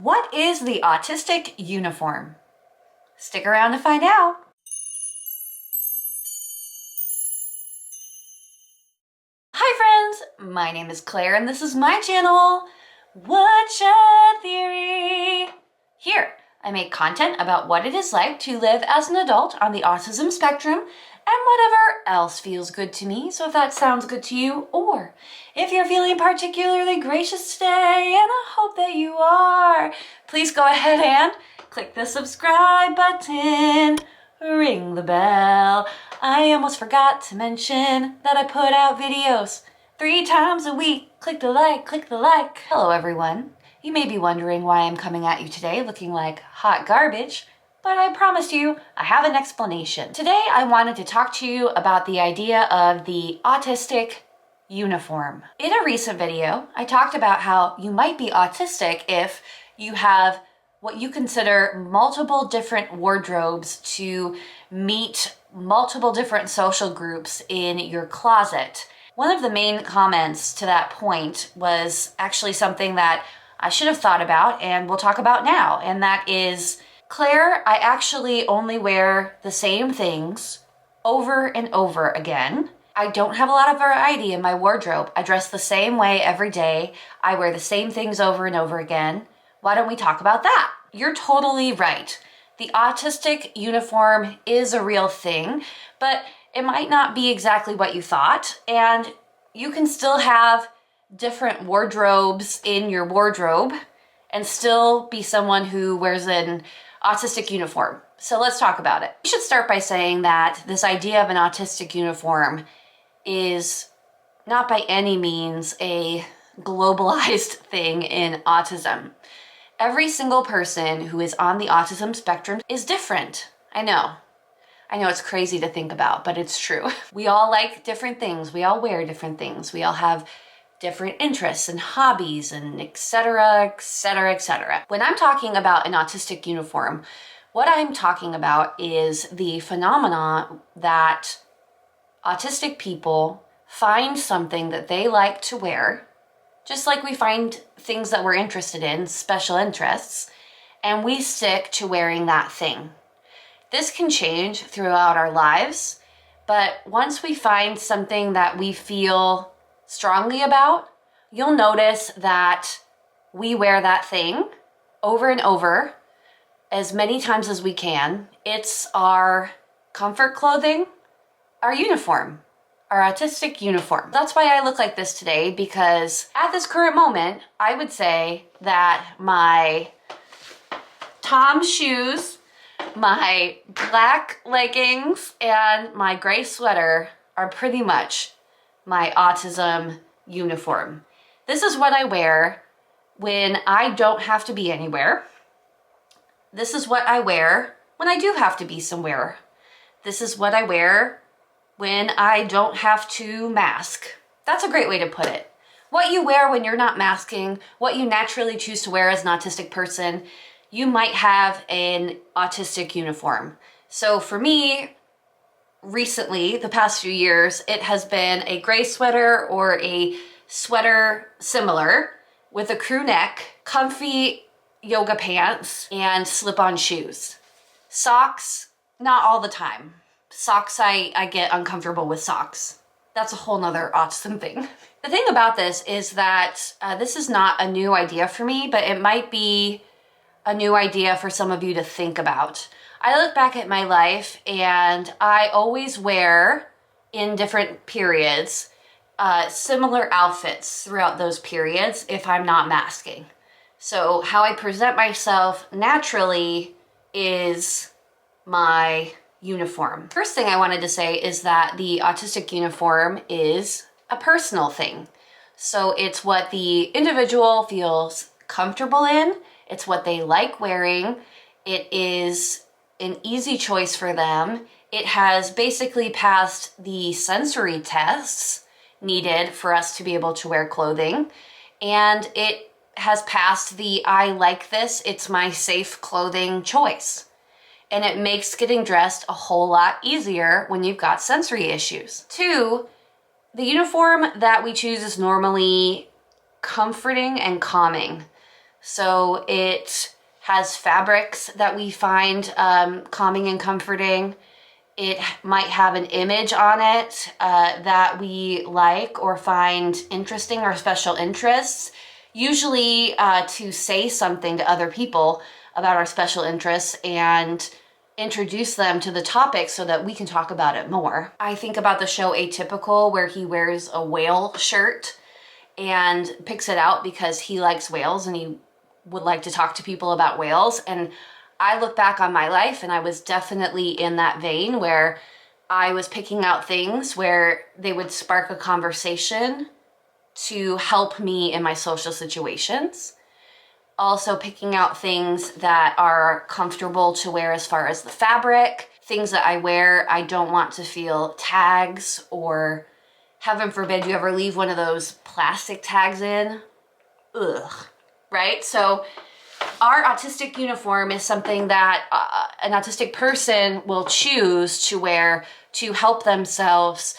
What is the autistic uniform? Stick around to find out. Hi friends, my name is Claire and this is my channel, Woodshed Theory. Here, I make content about what it is like to live as an adult on the autism spectrum and whatever else feels good to me. So if that sounds good to you, or if you're feeling particularly gracious today, and I hope that you are, please go ahead and click the subscribe button, ring the bell. I almost forgot to mention that I put out videos 3 times a week. Click the like, click the like. Hello everyone. You may be wondering why I'm coming at you today looking like hot garbage, but I promise you I have an explanation. Today I wanted to talk to you about the idea of the autistic uniform. In a recent video, I talked about how you might be autistic if you have what you consider multiple different wardrobes to meet multiple different social groups in your closet. One of the main comments to that point was actually something that I should have thought about and we'll talk about now, and that is, Claire, I actually only wear the same things over and over again. I don't have a lot of variety in my wardrobe. I dress the same way every day. I wear the same things over and over again. Why don't we talk about that? You're totally right. The autistic uniform is a real thing, but it might not be exactly what you thought, and you can still have different wardrobes in your wardrobe and still be someone who wears an autistic uniform. So let's talk about it. We should start by saying that this idea of an autistic uniform is not by any means a globalized thing in autism. Every single person who is on the autism spectrum is different. I know it's crazy to think about, but it's true. We all like different things. We all wear different things. We all have different interests and hobbies and etc., etc., etc. When I'm talking about an autistic uniform, what I'm talking about is the phenomenon that autistic people find something that they like to wear, just like we find things that we're interested in, special interests, and we stick to wearing that thing. This can change throughout our lives, but once we find something that we feel strongly about, you'll notice that we wear that thing over and over as many times as we can. It's our comfort clothing, our uniform, our autistic uniform. That's why I look like this today, because at this current moment, I would say that my Tom shoes, my black leggings, and my gray sweater are pretty much my autism uniform. This is what I wear when I don't have to be anywhere. This is what I wear when I do have to be somewhere. This is what I wear when I don't have to mask. That's a great way to put it. What you wear when you're not masking, what you naturally choose to wear as an autistic person, you might have an autistic uniform. So for me, recently, the past few years, it has been a gray sweater or a sweater similar with a crew neck, comfy yoga pants, and slip-on shoes. Socks, not all the time. Socks, I get uncomfortable with socks. That's a whole nother autism thing. The thing about this is that this is not a new idea for me, but it might be a new idea for some of you to think about. I look back at my life and I always wear, in different periods, similar outfits throughout those periods if I'm not masking. So how I present myself naturally is my uniform. First thing I wanted to say is that the autistic uniform is a personal thing. So it's what the individual feels comfortable in. It's what they like wearing. It is an easy choice for them. It has basically passed the sensory tests needed for us to be able to wear clothing. And it has passed the I like this, it's my safe clothing choice. And it makes getting dressed a whole lot easier when you've got sensory issues. 2, the uniform that we choose is normally comforting and calming. So it has fabrics that we find calming and comforting. It might have an image on it that we like or find interesting or special interests, usually to say something to other people about our special interests and introduce them to the topic so that we can talk about it more. I think about the show Atypical, where he wears a whale shirt and picks it out because he likes whales and he would like to talk to people about whales. And I look back on my life and I was definitely in that vein where I was picking out things where they would spark a conversation to help me in my social situations. Also picking out things that are comfortable to wear as far as the fabric, things that I wear I don't want to feel tags, or heaven forbid you ever leave one of those plastic tags in. Ugh, right? So our autistic uniform is something that an autistic person will choose to wear to help themselves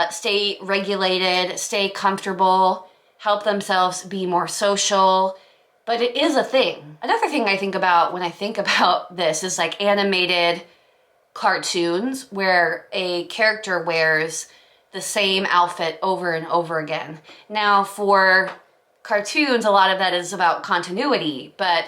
stay regulated, stay comfortable, help themselves be more social. But it is a thing. Another thing I think about when I think about this is like animated cartoons where a character wears the same outfit over and over again. Now, for cartoons, a lot of that is about continuity, but,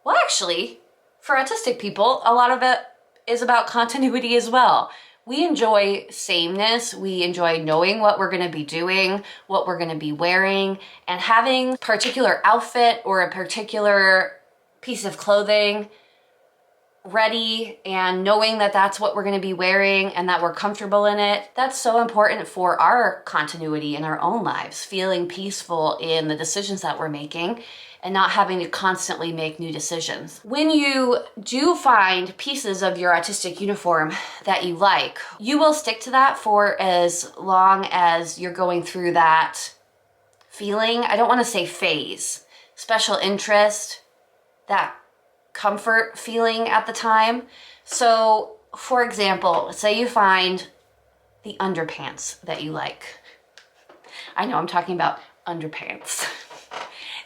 well, actually, for autistic people, a lot of it is about continuity as well. We enjoy sameness. We enjoy knowing what we're going to be doing, what we're going to be wearing, and having a particular outfit or a particular piece of clothing ready and knowing that that's what we're going to be wearing and that we're comfortable in it. That's so important for our continuity in our own lives, feeling peaceful in the decisions that we're making and not having to constantly make new decisions. When you do find pieces of your autistic uniform that you like, you will stick to that for as long as you're going through that feeling. I don't want to say phase, special interest, that comfort feeling at the time. So, for example, say you find the underpants that you like. I know I'm talking about underpants.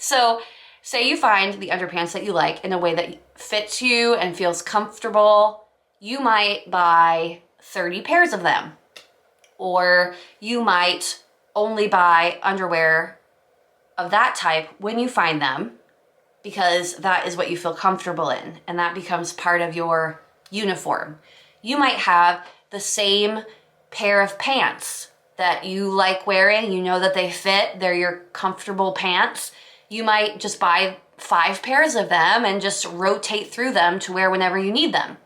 So, say you find the underpants that you like in a way that fits you and feels comfortable. You might buy 30 pairs of them. Or you might only buy underwear of that type when you find them, because that is what you feel comfortable in, and that becomes part of your uniform. You might have the same pair of pants that you like wearing, you know that they fit, they're your comfortable pants. You might just buy 5 pairs of them and just rotate through them to wear whenever you need them.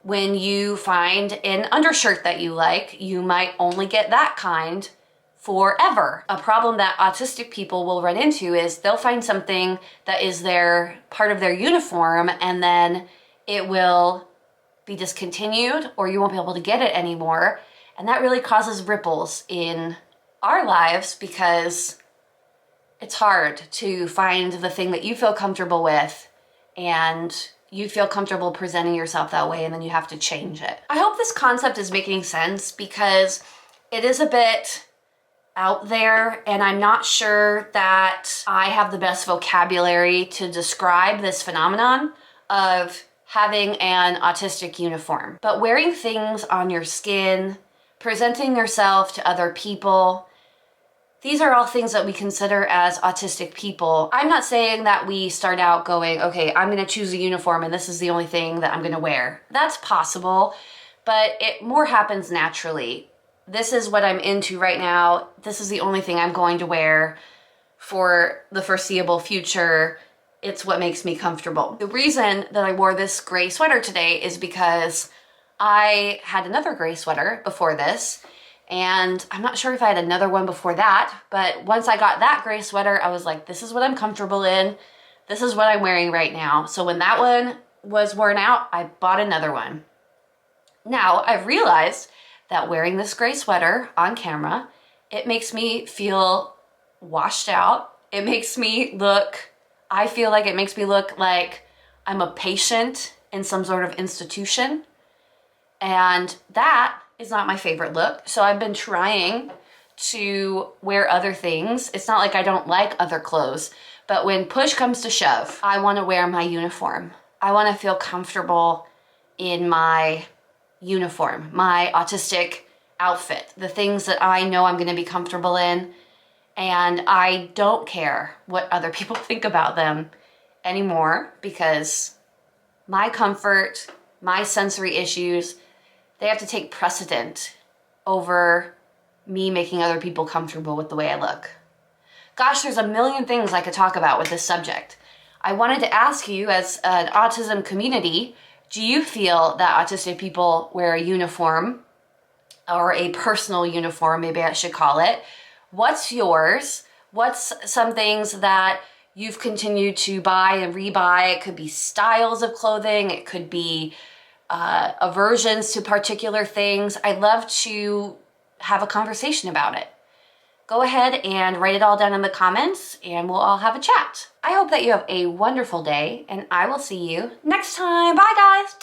When you find an undershirt that you like, you might only get that kind forever. A problem that autistic people will run into is they'll find something that is their part of their uniform and then it will be discontinued or you won't be able to get it anymore. And that really causes ripples in our lives because it's hard to find the thing that you feel comfortable with and you feel comfortable presenting yourself that way and then you have to change it. I hope this concept is making sense because it is a bit out there and I'm not sure that I have the best vocabulary to describe this phenomenon of having an autistic uniform. But wearing things on your skin, presenting yourself to other people, these are all things that we consider as autistic people. I'm not saying that we start out going, okay, I'm gonna choose a uniform and this is the only thing that I'm gonna wear. That's possible, but it more happens naturally. This is what I'm into right now. This is the only thing I'm going to wear for the foreseeable future. It's what makes me comfortable. The reason that I wore this gray sweater today is because I had another gray sweater before this, and I'm not sure if I had another one before that, but once I got that gray sweater, I was like, this is what I'm comfortable in. This is what I'm wearing right now. So when that one was worn out, I bought another one. Now, I've realized that wearing this gray sweater on camera, it makes me feel washed out. It makes me look, I feel like it makes me look like I'm a patient in some sort of institution. And that is not my favorite look. So I've been trying to wear other things. It's not like I don't like other clothes, But when push comes to shove, I want to wear my uniform. I want to feel comfortable in my uniform, my autistic outfit, the things that I know I'm going to be comfortable in. And I don't care what other people think about them anymore, because my comfort, my sensory issues, they have to take precedent over me making other people comfortable with the way I look. Gosh, there's a million things I could talk about with this subject. I wanted to ask you, as an autism community, do you feel that autistic people wear a uniform, or a personal uniform, maybe I should call it? What's yours? What's some things that you've continued to buy and rebuy? It could be styles of clothing. It could be aversions to particular things. I'd love to have a conversation about it. Go ahead and write it all down in the comments and we'll all have a chat. I hope that you have a wonderful day, and I will see you next time. Bye, guys.